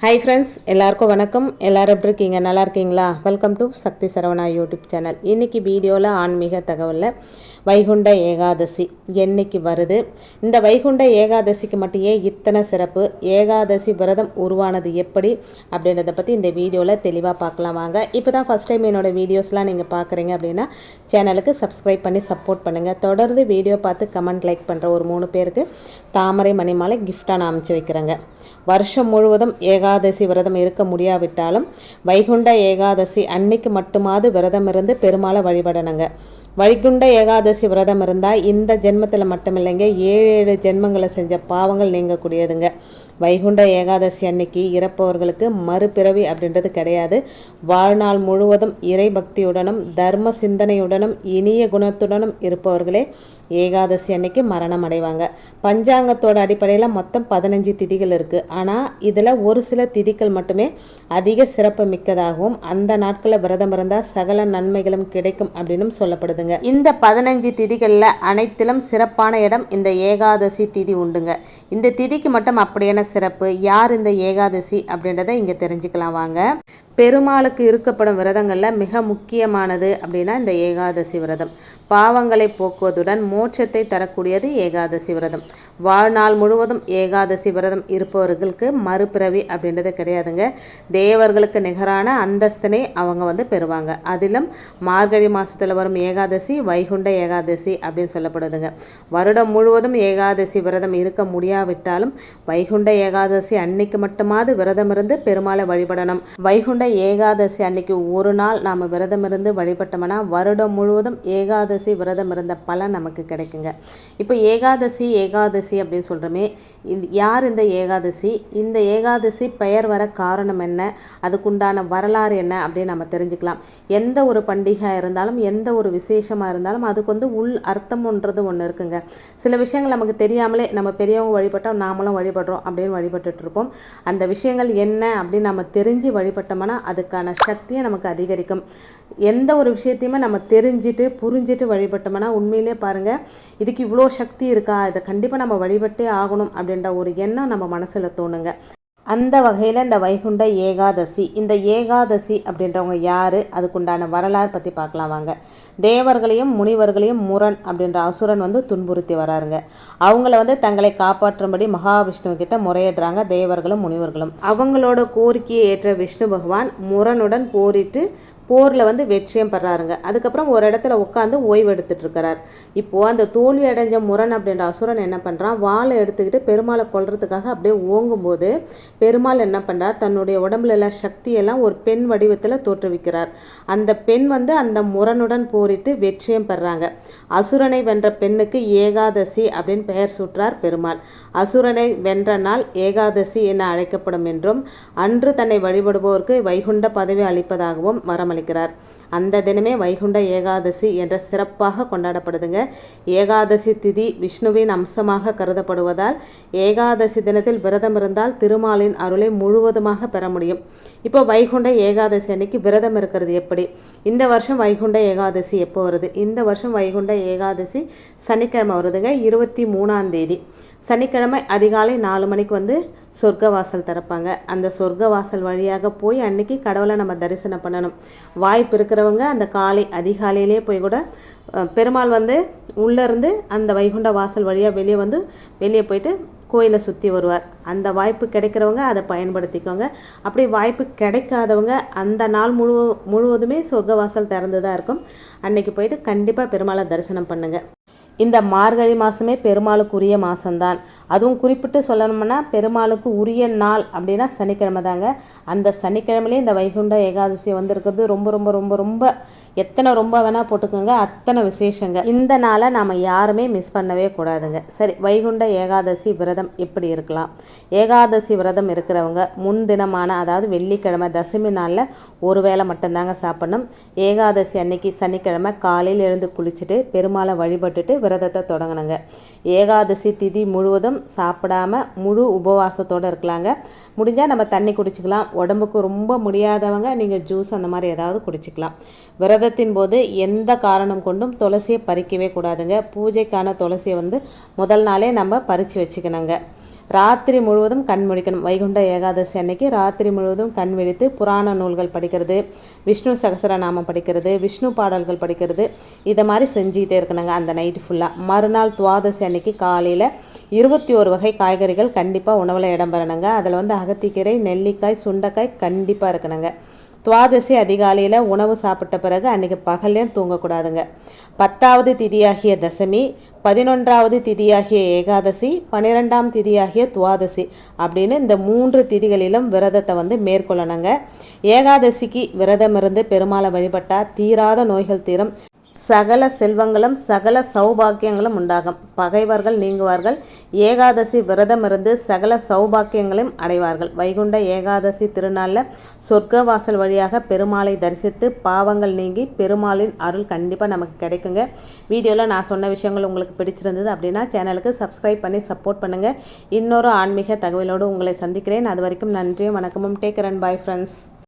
Hi friends, எல்லாருக்கும் வணக்கம். எல்லோரும் எப்படி இருக்கீங்க? நல்லா இருக்கீங்களா? Welcome to Sakthi Saravana YouTube channel. இன்றைக்கி வீடியோவில் ஆன்மீக தகவலில் வைகுண்ட ஏகாதசி என்னைக்கு வருது, இந்த வைகுண்ட ஏகாதசிக்கு மட்டும் ஏன் இத்தனை சிறப்பு, ஏகாதசி விரதம் உருவானது எப்படி அப்படின்றத பற்றி இந்த வீடியோவில் தெளிவாக பார்க்கலாம் வாங்க. இப்போ தான் ஃபஸ்ட் டைம் என்னோடய வீடியோஸ்லாம் நீங்கள் பார்க்குறீங்க அப்படின்னா சேனலுக்கு சப்ஸ்கிரைப் பண்ணி சப்போர்ட் பண்ணுங்கள். தொடர்ந்து வீடியோ பார்த்து கமெண்ட் லைக் பண்ணுற ஒரு 3 பேருக்கு தாமரை மணிமாலை கிஃப்டாக நான் அனுப்பிச்சி வைக்கிறேங்க. வருஷம் முழுவதும் ஏகாதசி விரதம் இருக்க முடியாவிட்டாலும் வைகுண்ட ஏகாதசி அன்னைக்கு மட்டுமாவது விரதம் இருந்து பெருமாளை வழிபடணுங்க. வைகுண்ட ஏகாதசி விரதம் இருந்தால் இந்த ஜென்மத்தில் மட்டும் இல்லைங்க, 7 ஜென்மங்களை செஞ்ச பாவங்கள் நீங்கக்கூடியதுங்க. வைகுண்ட ஏகாதசி அன்னைக்கு இறப்பவர்களுக்கு மறுபிறவி அப்படின்றது கிடையாது. வாழ்நாள் முழுவதும் இறை பக்தியுடனும் தர்ம சிந்தனையுடனும் இனிய குணத்துடனும் இருப்பவர்களே ஏகாதசி அன்னைக்கு மரணம் அடைவாங்க. பஞ்சாங்கத்தோட அடிப்படையில் மொத்தம் 15 திதிகள் இருக்குது. ஆனால் இதில் ஒரு சில திதிகள் மட்டுமே அதிக சிறப்பு மிக்கதாகவும் அந்த நாட்களில் விரதம் இருந்தால் சகல நன்மைகளும் கிடைக்கும் அப்படின்னு சொல்லப்படுதுங்க. இந்த 15 திதிகளில் அனைத்திலும் சிறப்பான இடம் இந்த ஏகாதசி திதி உண்டுங்க. இந்த திதிக்கு மட்டும் அப்படியான சிறப்பு. யார் இந்த ஏகாதசி அப்படின்றத இங்கே தெரிஞ்சுக்கலாம் வாங்க. பெருமாளுக்கு இருக்கப்படும் விரதங்களில் மிக முக்கியமானது அப்படின்னா இந்த ஏகாதசி விரதம். பாவங்களை போக்குவதுடன் மோட்சத்தை தரக்கூடியது ஏகாதசி விரதம். வாழ்நாள் முழுவதும் ஏகாதசி விரதம் இருப்பவர்களுக்கு மறுபிறவி அப்படின்றது கிடையாதுங்க. தேவர்களுக்கு நிகரான அந்தஸ்தனை அவங்க பெறுவாங்க. அதிலும் மார்கழி மாதத்தில் வரும் ஏகாதசி வைகுண்ட ஏகாதசி அப்படின்னு சொல்லப்படுதுங்க. வருடம் முழுவதும் ஏகாதசி விரதம் இருக்க முடியாவிட்டாலும் வைகுண்ட ஏகாதசி அன்னைக்கு மட்டுமாவது விரதம் இருந்து பெருமாளை வழிபடணும். வைகுண்ட ஏகாதசி அன்னைக்கு ஒரு நாள் நாம் விரதம் இருந்து வழிபட்டோம்னா வருடம் முழுவதும் ஏகாதசி விரதம் இருந்த பலன் நமக்கு கிடைக்குங்க. இப்போ ஏகாதசி அப்படின்னு சொல்கிறோமே, யார் இந்த ஏகாதசி? இந்த ஏகாதசி பெயர் வர காரணம் என்ன, அதுக்குண்டான வரலாறு என்ன அப்படின்னு நம்ம தெரிஞ்சுக்கலாம். எந்த ஒரு பண்டிகையாக இருந்தாலும் எந்த ஒரு விசேஷமாக இருந்தாலும் அதுக்கு உள் அர்த்தம்ன்றது ஒன்று இருக்குங்க. சில விஷயங்கள் நமக்கு தெரியாமலே நம்ம பெரியவங்க வழிபட்டோம் நாமளும் வழிபடுறோம் அப்படின்னு வழிபட்டுட்டு இருப்போம். அந்த விஷயங்கள் என்ன அப்படின்னு நம்ம தெரிஞ்சு வழிபட்டோம்னா அதுக்கான சக்தியை நமக்கு அதிகரிக்கும். எந்த ஒரு விஷயத்தையுமே நம்ம தெரிஞ்சுட்டு புரிஞ்சுட்டு வழிபட்டோம்னா உண்மையிலே பாருங்கள், இதுக்கு இவ்வளோ சக்தி இருக்கா, இதை கண்டிப்பாக நம்ம வழிபட்டே ஆகணும் அப்படின்ற ஒரு எண்ணம் நம்ம மனசில் தோணுங்க. அந்த வகையில் இந்த வைகுண்ட ஏகாதசி, இந்த ஏகாதசி அப்படின்றவங்க யார், அதுக்குண்டான வரலாறு பற்றி பார்க்கலாம் வாங்க. தேவர்களையும் முனிவர்களையும் முரண் அப்படின்ற அசுரன் துன்புறுத்தி வராருங்க. அவங்கள தங்களை காப்பாற்றும்படி மகாவிஷ்ணுக்கிட்ட முறையிடுறாங்க தேவர்களும் முனிவர்களும். அவங்களோட கோரிக்கையை ஏற்ற விஷ்ணு பகவான் முரனுடன் போரிட்டு போரில் வெற்றியம் பெறாருங்க. அதுக்கப்புறம் ஒரு இடத்துல உட்காந்து ஓய்வு இருக்கிறார். இப்போது அந்த தோல்வி அடைஞ்ச முரண் அப்படின்ற அசுரன் என்ன பண்ணுறான், வாளை எடுத்துக்கிட்டு பெருமாளை கொல்றதுக்காக அப்படியே ஓங்கும்போது பெருமாள் என்ன பண்ணுறார், தன்னுடைய உடம்புல உள்ள சக்தியெல்லாம் ஒரு பெண் வடிவத்தில் தோற்றுவிக்கிறார். அந்த பெண் அந்த முரனுடன் போரிட்டு வெற்றியம் பெறாங்க. அசுரனை வென்ற பெண்ணுக்கு ஏகாதசி அப்படின்னு பெயர் சூற்றார் பெருமாள். அசுரனை வென்ற நாள் ஏகாதசி என அழைக்கப்படும் என்றும் அன்று தன்னை வழிபடுவோருக்கு வைகுண்ட பதவி அளிப்பதாகவும் வரமளிக்கிறார். அந்த தினமே வைகுண்ட ஏகாதசி என்ற சிறப்பாக கொண்டாடப்படுதுங்க. ஏகாதசி திதி விஷ்ணுவின் அம்சமாக கருதப்படுவதால் ஏகாதசி தினத்தில் விரதம் இருந்தால் திருமாலின் அருளை முழுவதுமாக பெற முடியும். இப்போ வைகுண்ட ஏகாதசி அன்னைக்கு விரதம் இருக்கிறது எப்படி? இந்த வருஷம் வைகுண்ட ஏகாதசி எப்போ வருது? இந்த வருஷம் வைகுண்ட ஏகாதசி சனிக்கிழமை வருதுங்க. 23ஆம் தேதி சனிக்கிழமை அதிகாலை 4 மணிக்கு சொர்க்க வாசல் திறப்பாங்க. அந்த சொர்க்க வாசல் வழியாக போய் அன்னைக்கு கடவுளை நம்ம தரிசனம் பண்ணணும். வாய்ப்பு இருக்கிறவங்க அந்த அதிகாலையிலே போய் கூட பெருமாள் உள்ளேருந்து அந்த வைகுண்ட வாசல் வழியாக வெளியே போயிட்டு கோயிலை சுற்றி வருவார். அந்த வாய்ப்பு கிடைக்கிறவங்க அதை பயன்படுத்திக்கோங்க. அப்படி வாய்ப்பு கிடைக்காதவங்க அந்த நாள் முழுவதுமே சொர்க்க வாசல் திறந்து தான் இருக்கும். அன்னைக்கு போயிட்டு கண்டிப்பாக பெருமாளை தரிசனம் பண்ணுங்கள். இந்த மார்கழி மாதமே பெருமாளுக்கு உரிய மாதம்தான். அதுவும் குறிப்பிட்டு சொல்லணும்னா பெருமாளுக்கு உரிய நாள் அப்படின்னா சனிக்கிழமை தாங்க. அந்த சனிக்கிழமையிலே இந்த வைகுண்ட ஏகாதசி இருக்கிறது ரொம்ப ரொம்ப ரொம்ப ரொம்ப எத்தனை ரொம்ப வேணால் போட்டுக்கோங்க, அத்தனை விசேஷங்க. இந்த நாளை நாம் யாருமே மிஸ் பண்ணவே கூடாதுங்க. சரி, வைகுண்ட ஏகாதசி விரதம் எப்படி இருக்கலாம்? ஏகாதசி விரதம் இருக்கிறவங்க முன்தினமான அதாவது வெள்ளிக்கிழமை தசமி நாளில் ஒரு வேளை மட்டும்தாங்க சாப்பிடணும். ஏகாதசி அன்னைக்கு சனிக்கிழமை காலையில் எழுந்து குளிச்சுட்டு பெருமாளை வழிபட்டுட்டு விரதத்தை தொடங்கணுங்க. ஏகாதசி திதி முழுவதும் சாப்பிடாம முழு உபவாசத்தோடு இருக்கலாங்க. முடிஞ்சால் நம்ம தண்ணி குடிச்சிக்கலாம். உடம்புக்கு ரொம்ப முடியாதவங்க நீங்கள் ஜூஸ் அந்த மாதிரி ஏதாவது குடிச்சிக்கலாம். விரதத்தின் போது எந்த காரணம் கொண்டும் துளசியை பறிக்கவே கூடாதுங்க. பூஜைக்கான துளசியை முதல் நாளே நம்ம பறித்து வச்சுக்கணுங்க. ராத்திரி முழுவதும் கண் விழிக்கணும். வைகுண்ட ஏகாதசி அன்னைக்கு ராத்திரி முழுவதும் கண் விழித்து புராண நூல்கள் படிக்கிறது, விஷ்ணு சகசரநாமம் படிக்கிறது, விஷ்ணு பாடல்கள் படிக்கிறது, இதை மாதிரி செஞ்சுக்கிட்டே இருக்கணுங்க அந்த நைட்டு ஃபுல்லாக. மறுநாள் துவாதசி அன்னைக்கு காலையில் 21 வகை காய்கறிகள் கண்டிப்பாக உணவில் இடம்பெறணுங்க. அதில் வந்து அகத்திக்கீரை, நெல்லிக்காய், சுண்டைக்காய் கண்டிப்பாக இருக்கணுங்க. துவாதசி அதிகாலையில் உணவு சாப்பிட்ட பிறகு அன்றைக்கி பகல்லையும் தூங்கக்கூடாதுங்க. 10வது திதியாகிய தசமி, 11வது திதியாகிய ஏகாதசி, 12ஆம் திதியாகிய துவாதசி அப்படின்னு இந்த 3 திதிகளிலும் விரதத்தை வந்து மேற்கொள்ளணுங்க. ஏகாதசிக்கு விரதம் இருந்து பெருமாளை வழிபட்டால் தீராத நோய்கள் தீரும், சகல செல்வங்களும் சகல சௌபாக்கியங்களும் உண்டாகும், பகைவர்கள் நீங்குவார்கள், ஏகாதசி விரதம் இருந்து சகல சௌபாக்கியங்களையும் அடைவார்கள். வைகுண்ட ஏகாதசி திருநாளில் சொர்க்க வாசல் வழியாக பெருமாளை தரிசித்து பாவங்கள் நீங்கி பெருமாளின் அருள் கண்டிப்பாக நமக்கு கிடைக்குங்க. வீடியோவில் நான் சொன்ன விஷயங்கள் உங்களுக்கு பிடிச்சிருந்தது அப்படின்னா சேனலுக்கு சப்ஸ்கிரைப் பண்ணி சப்போர்ட் பண்ணுங்கள். இன்னொரு ஆன்மீக தகவலோடு உங்களை சந்திக்கிறேன். அது வரைக்கும் நன்றியும் வணக்கமும். Take care and bye friends.